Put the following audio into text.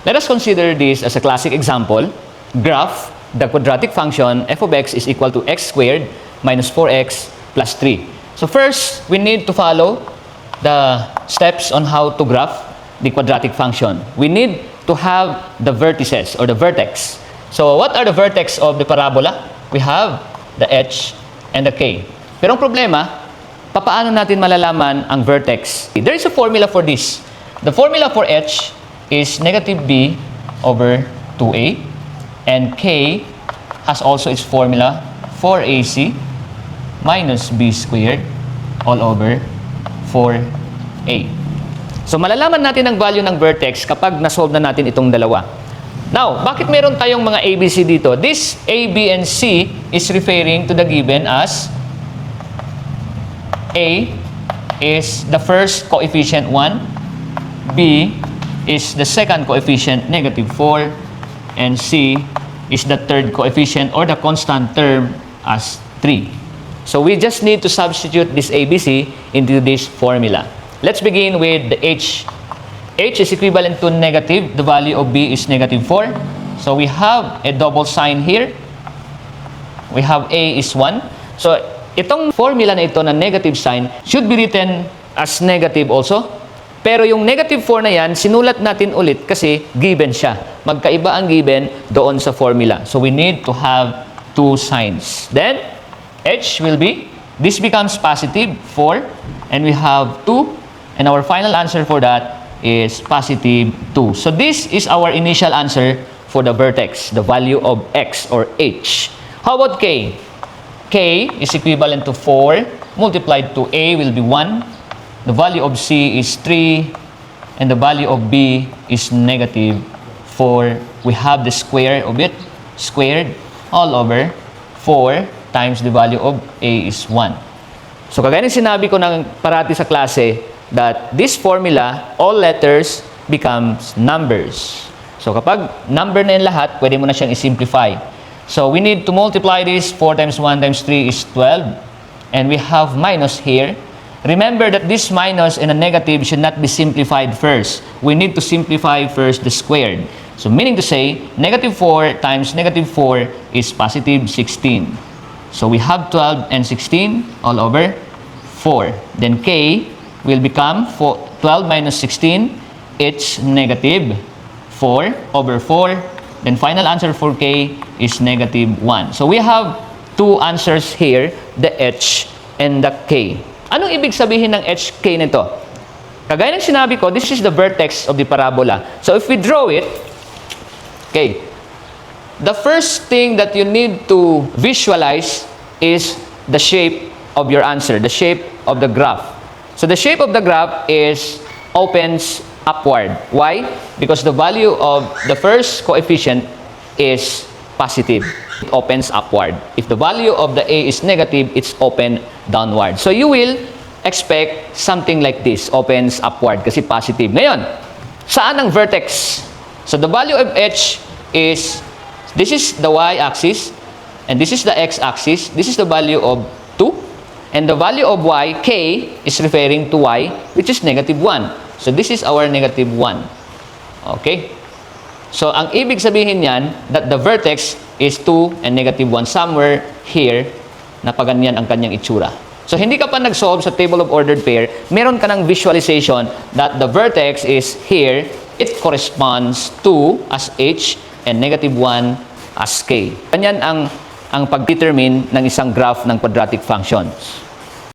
Let us consider this as a classic example. Graph the quadratic function f of x is equal to x squared minus 4x plus 3. So first, we need to follow the steps on how to graph the quadratic function. We need to have the vertices or the vertex. So what are the vertex of the parabola? We have the h and the k. Pero ang problema, paano natin malalaman ang vertex? There is a formula for this. The formula for h is negative b over 2a, and k has also its formula 4ac minus b squared all over 4a. So malalaman natin ang value ng vertex kapag na-solve na natin itong dalawa. Now, bakit meron tayong mga ABC dito? This a, b, and c is referring to the given as a is the first coefficient 1, b is the second coefficient negative 4, and c is the third coefficient or the constant term as 3. So we just need to substitute this ABC into this formula. Let's begin with the h. H is equivalent to negative. The value of b is negative 4. So we have a double sign here. We have a is 1. So itong formula na ito na negative sign should be written as negative also. Pero yung negative 4 na yan, sinulat natin ulit kasi given siya. Magkaiba ang given doon sa formula. So we need to have two signs. Then, h will be, this becomes positive 4, and we have 2, and our final answer for that is positive 2. So this is our initial answer for the vertex, the value of x or h. How about k? K is equivalent to 4 multiplied to a will be 1. The value of c is 3, and the value of b is negative 4. We have the square of it, squared all over 4 times the value of a is 1. So kagaya ng sinabi ko ng parati sa klase, that this formula, all letters becomes numbers. So kapag number na yung lahat, pwede mo na siyang i-simplify. So we need to multiply this. 4 times 1 times 3 is 12. And we have minus here. Remember that this minus and a negative should not be simplified first. We need to simplify first the squared. So meaning to say, negative 4 times negative 4 is positive 16. So we have 12 and 16 all over 4. Then k will become 12 minus 16. It's negative 4 over 4. Then final answer for k is negative 1. So we have two answers here, the h and the k. Anong ibig sabihin ng hk nito? Kagaya ng sinabi ko, this is the vertex of the parabola. So if we draw it, okay, the first thing that you need to visualize is the shape of your answer, the shape of the graph. So the shape of the graph is opens upward. Why? Because the value of the first coefficient is positive. It opens upward. If the value of the a is negative, it's open downward. So you will expect something like this, opens upward kasi positive. Ngayon, saan ang vertex? So the value of h is, this is the y-axis, and this is the x-axis. This is the value of 2. And the value of y, k, is referring to y, which is negative 1. So this is our negative 1. Okay? So ang ibig sabihin yan, that the vertex is 2 and negative 1. Somewhere here, na paganyan ang kanyang itsura. So hindi ka pa nag-solve sa table of ordered pair, meron ka ng visualization that the vertex is here, it corresponds to as h and negative 1 as k. Ganyan ang pag-determine ng isang graph ng quadratic functions.